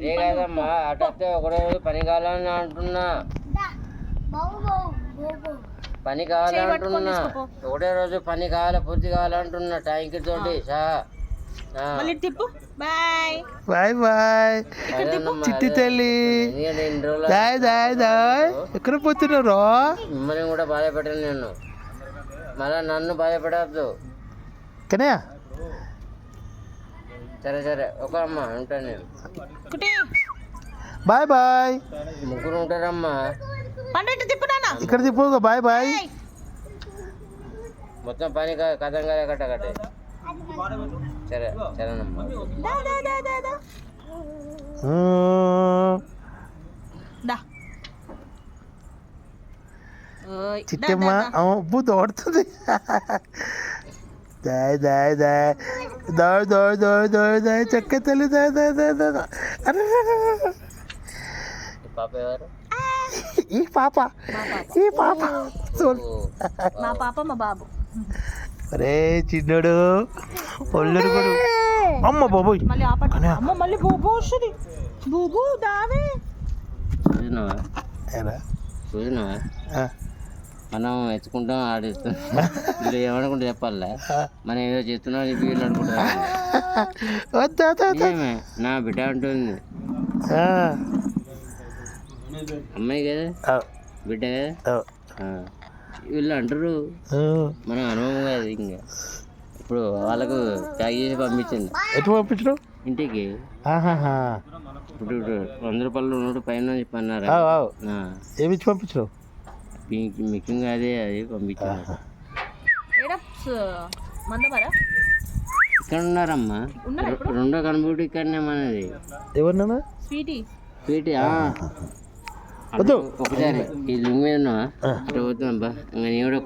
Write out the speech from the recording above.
అదే కాదమ్మా అటైతే ఒకడే పని కావాలని అంటున్నా, పని కావాలంటున్నా, ఒకటే రోజు పని కావాలి పూర్తి కావాలంటున్నా టైంకి తోటి తిప్పు. బాయ్ బాయ్ బాయ్ చిట్టి తల్లి. దాయ్ దాయ్ దాయ్ ఎక్కడ పోతున్నారు? మిమ్మల్ని కూడా బాధ పెట్టను నేను, మళ్ళా నన్ను బాధ పెట్టద్దు. కనయా సరే సరే ఒక అమ్మ ఉంటాను నేను. Bye bye. ముగ్గురు ఉంటారమ్మా. ఇక్కడ తిప్పు. Bye bye. మొత్తం పని కథం కదా కట్టకట్టే. సరే సరేనమ్మా. చిట్టమ్మ ఉప్పు తోడుతుంది. దాయ్ దాయ్ దాయ్ దోయ్ దోయ్ దోయ్ దోయ్ దాయ్ చెక్క తల్లి దాయ్ దాయ్ దాయ్ దాయ్. పాప ఎవరు? ఈ పాప ఈ పాప మా పాప మా బాబు. అరే చిన్నోడు ఒళ్ళరు కూడా. అమ్మ బాబోయ్ అమ్మ మళ్ళీ బూబు వస్తుంది. బూబు దావే చూసినావా చూసినావా మనం ఎత్తుకుంటాం ఆడిస్తాం. వీళ్ళు ఏమనుకుంటే చెప్పాలే మనం ఏదో చేస్తున్నాం వీళ్ళు అనుకుంటారు. నా బిడ్డ ఉంటుంది అమ్మాయి కదా బిడ్డ కదా వీళ్ళు అంటారు. మనం అనుభవం కాదు ఇంకా. ఇప్పుడు వాళ్ళకు ప్యాక్ చేసి పంపించింది. ఎటు పంపించడం? ఇంటికి. ఇప్పుడు 100 రూపాయలు నోటు పైన చెప్పన్నారు. ఏమి ఇచ్చి పంపించడం? మిక్కింగ్ అదే అది పంపించాను. ఇక్కడ ఉన్నారమ్మా. రెండో కనుబూటి ఇక్కడనే మనది. ఎవరినా? స్వీటీ. ఒకసారి ఈ లింగ్ మీద ఉన్నావా? పోతున్నాబ్బా ఇంకా నీ కూడా